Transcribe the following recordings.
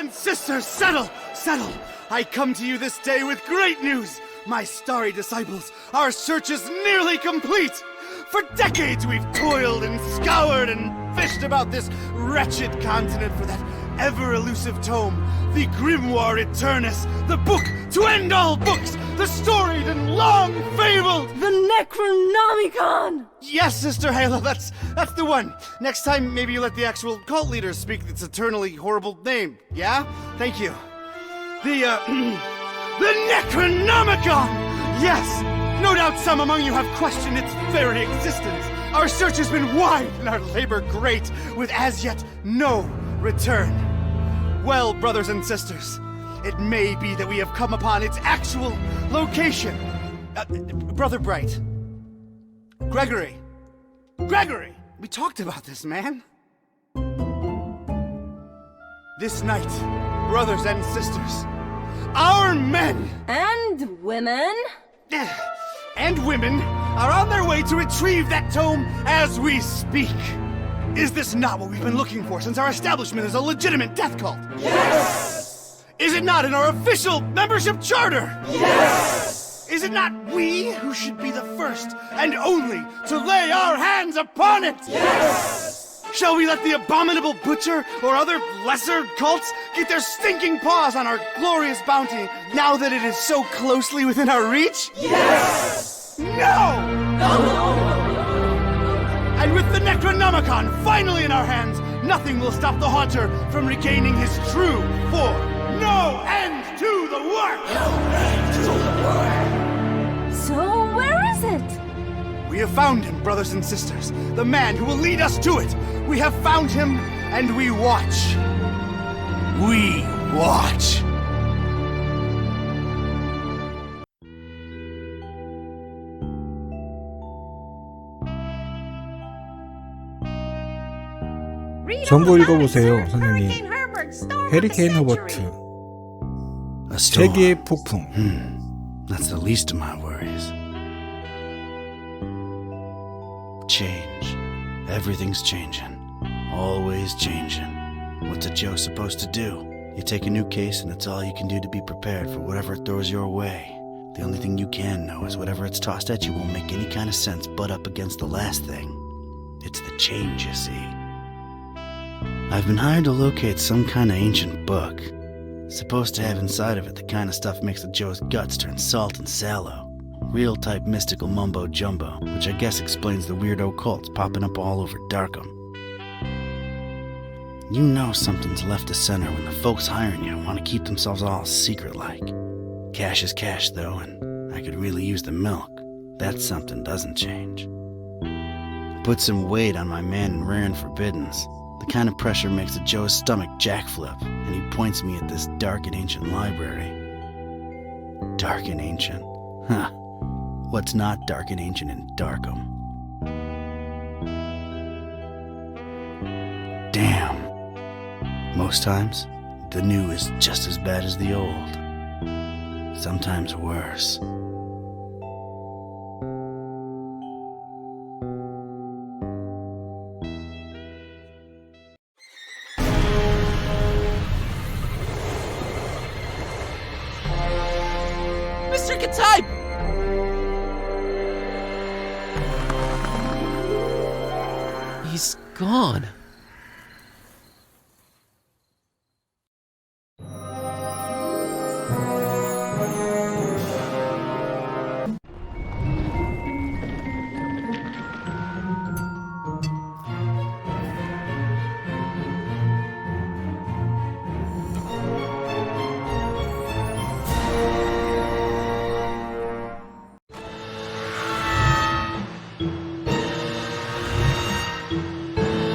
and sisters, settle! I come to you this day with great news. My starry disciples, our search is nearly complete. For decades we've toiled and scoured and fished about this wretched continent for that ever-elusive tome, the Grimoire Eternus, the book to end all books, the storied and long-fabled... The Necronomicon! Yes, Sister Halo, that's the one. Next time, maybe you let the actual cult leader speak its eternally horrible name, yeah? Thank you. The Necronomicon! Yes! No doubt some among you have questioned its very existence. Our search has been wide and our labor great, with as yet no return. Well, brothers and sisters, it may be that we have come upon its actual location. Brother Bright. Gregory, we talked about this, man. This night, brothers and sisters, our men and women are on their way to retrieve that tome as we speak. Is this not what we've been looking for since our establishment is a legitimate death cult? Yes! Is it not in our official membership charter? Yes! Is it not we who should be the first and only to lay our hands upon it? Yes! Shall we let the abominable butcher or other lesser cults get their stinking paws on our glorious bounty now that it is so closely within our reach? Yes! No! And with the Necronomicon finally in our hands, nothing will stop the Haunter from regaining his true form. No end to the work! So where is it? We have found him, brothers and sisters. The man who will lead us to it. We have found him, and we watch. We watch. 전부 읽어보세요, 선생님. 해리케인 허버트. 세계의 폭풍. That's the least of my worries. Change. Everything's changing. Always changing. What's a Joe supposed to do? You take a new case and it's all you can do to be prepared for whatever it throws your way. The only thing you can know is whatever it's tossed at you won't make any kind of sense butt up against the last thing. It's the change, you see. I've been hired to locate some kind of ancient book. Supposed to have inside of it the kind of stuff makes a Joe's guts turn salt and sallow. Real type mystical mumbo jumbo, which I guess explains the weirdo cults popping up all over Darkham. You know something's left of center when the folks hiring you want to keep themselves all secret-like. Cash is cash, though, and I could really use the milk. That something doesn't change. Put some weight on my man in rare and forbiddens. The kind of pressure makes a Joe's stomach jackflip, and he points me at this dark and ancient library. Dark and ancient? Huh. What's not dark and ancient in Darkham? Damn. Most times, the new is just as bad as the old. Sometimes worse. Mr. Kataib! He's gone.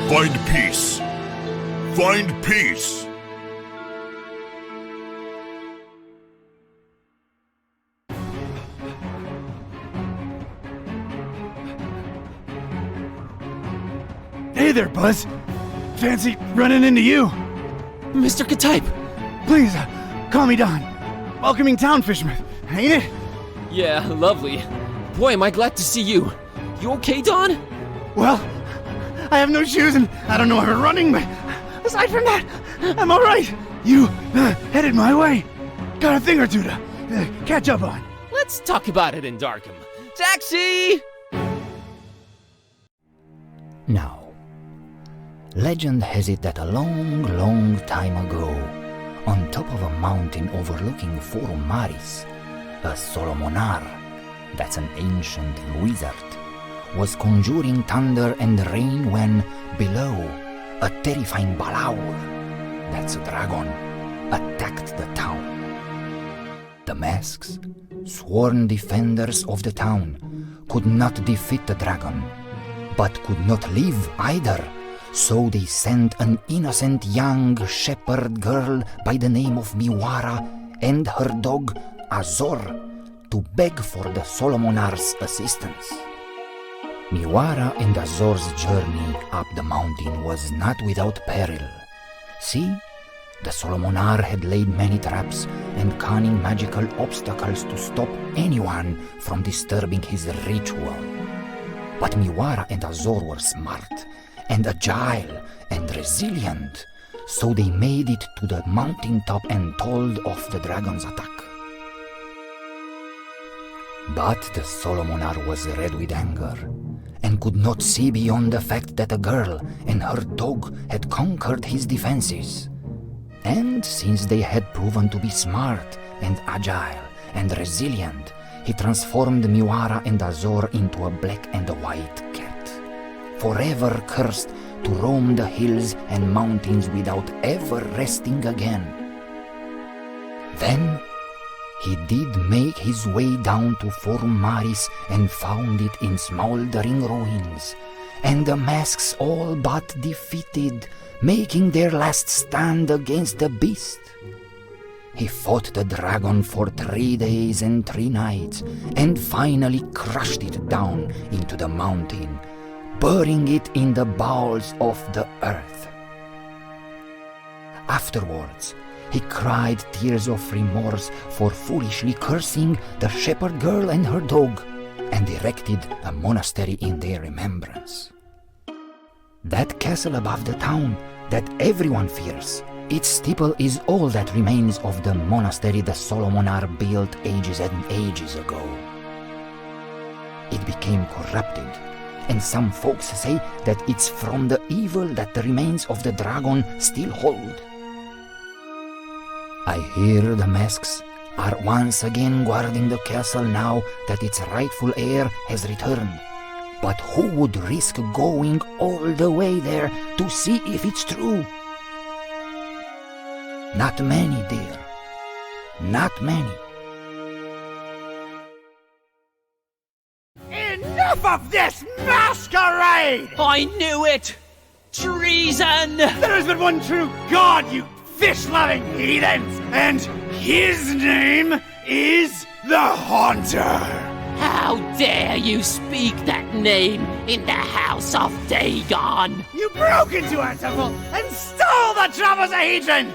Find peace. Find peace. Hey there, Buzz. Fancy running into you. Mr. Kataib! Please, call me Don. Welcoming town fisherman, ain't it? Yeah, lovely. Boy, am I glad to see you. You okay, Don? Well, I have no shoes and I don't know how to running, but aside from that, I'm all right. You headed my way. Got a thing or two to catch up on. Let's talk about it in Darkham. Taxi! Now, legend has it that a long, long time ago, on top of a mountain overlooking Forum Maris, a Solomonar, that's an ancient wizard, was conjuring thunder and rain when, below, a terrifying Balaur, that's a dragon, attacked the town. The masks, sworn defenders of the town, could not defeat the dragon, but could not live either, so they sent an innocent young shepherd girl by the name of Miwara and her dog Azor to beg for the Solomonar's assistance. Miwara and Azor's journey up the mountain was not without peril. See, the Solomonar had laid many traps and cunning magical obstacles to stop anyone from disturbing his ritual. But Miwara and Azor were smart and agile and resilient, so they made it to the mountaintop and told off the dragon's attack. But the Solomonar was red with anger and could not see beyond the fact that a girl and her dog had conquered his defenses. And since they had proven to be smart and agile and resilient, he transformed Miwara and Azor into a black and a white cat, forever cursed to roam the hills and mountains without ever resting again. Then he did make his way down to Forum Maris and found it in smoldering ruins, and the masks all but defeated, making their last stand against the beast. He fought the dragon for 3 days and 3 nights, and finally crushed it down into the mountain, burying it in the bowels of the earth. Afterwards, he cried tears of remorse for foolishly cursing the shepherd girl and her dog, and erected a monastery in their remembrance. That castle above the town that everyone fears, its steeple is all that remains of the monastery the Solomonar built ages and ages ago. It became corrupted, and some folks say that it's from the evil that the remains of the dragon still hold. I hear the masks are once again guarding the castle now that its rightful heir has returned. But who would risk going all the way there to see if it's true? Not many, dear. Not many. Enough of this masquerade! I knew it! Treason! There has been one true God, you fish-loving heathens, and his name is the Haunter. How dare you speak that name in the House of Dagon? You broke into our temple and stole the Trapezohedron!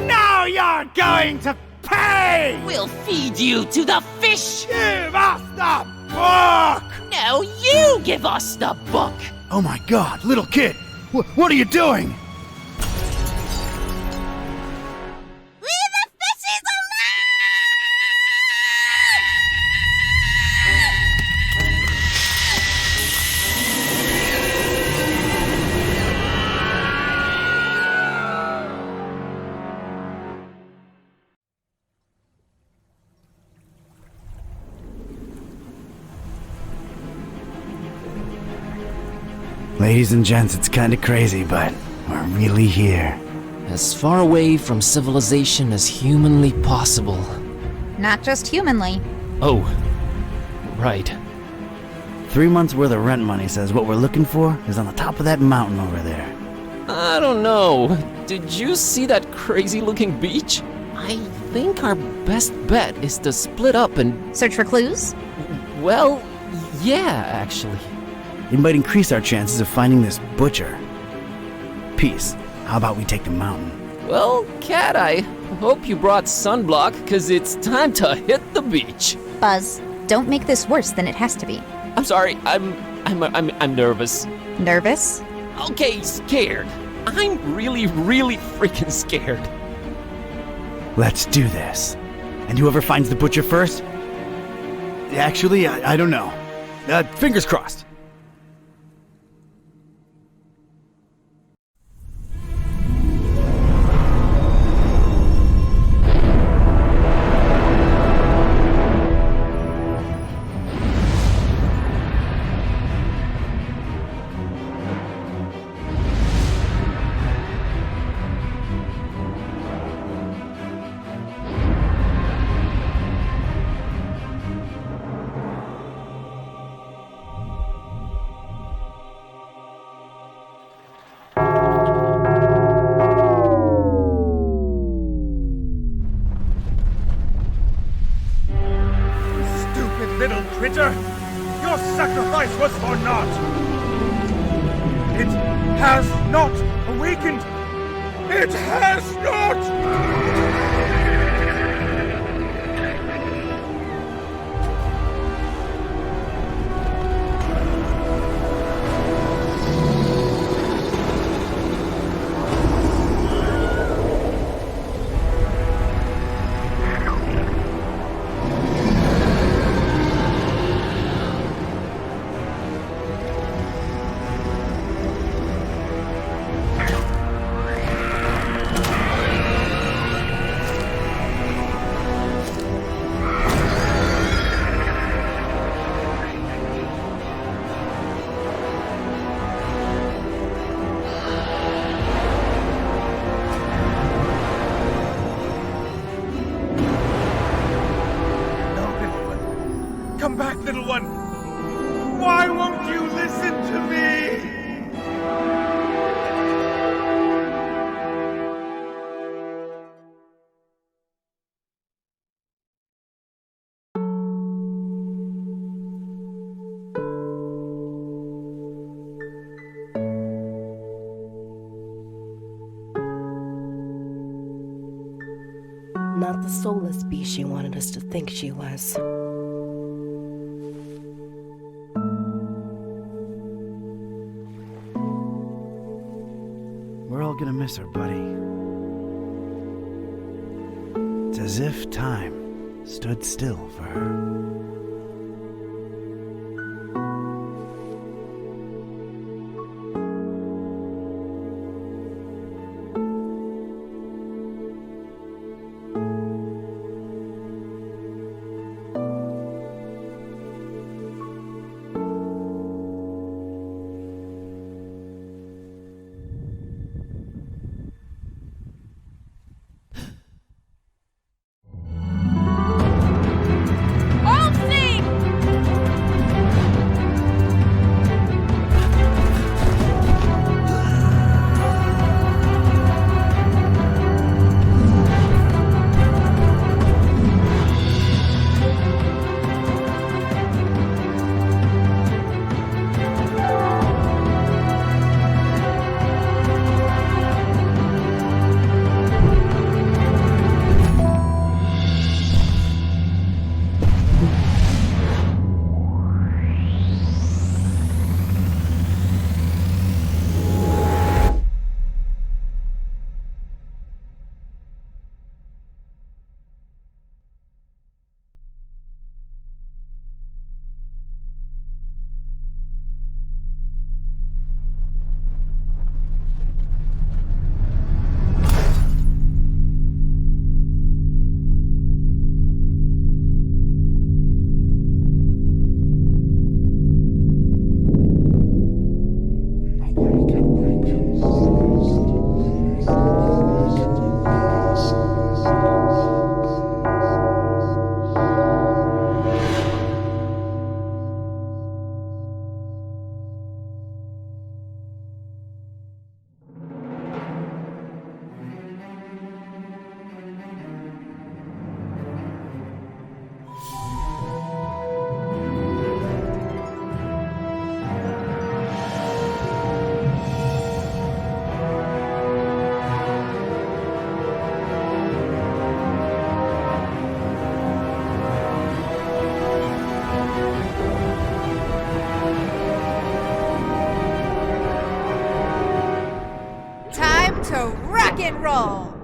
Now you're going to pay! We'll feed you to the fish! Give us the book! No, you give us the book! Oh my god, little kid! What are you doing? Ladies and gents, it's kinda crazy, but we're really here. As far away from civilization as humanly possible. Not just humanly. Oh, right. 3 months worth of rent money says what we're looking for is on the top of that mountain over there. I don't know. Did you see that crazy-looking beach? I think our best bet is to split up and... Search for clues? Well, yeah, actually. It might increase our chances of finding this butcher. Peace. How about we take the mountain? Well, Cat, I hope you brought sunblock, cause it's time to hit the beach. Buzz, don't make this worse than it has to be. I'm sorry, I'm nervous. Nervous? Okay, scared. I'm really freaking scared. Let's do this. And whoever finds the butcher first? Actually, I don't know. Fingers crossed. Little critter, your sacrifice was for naught. It has not awakened. It has not! Come back, little one! Why won't you listen to me? Not the soulless beast she wanted us to think she was. We're all gonna miss her, buddy. It's as if time stood still for her. To rock and roll!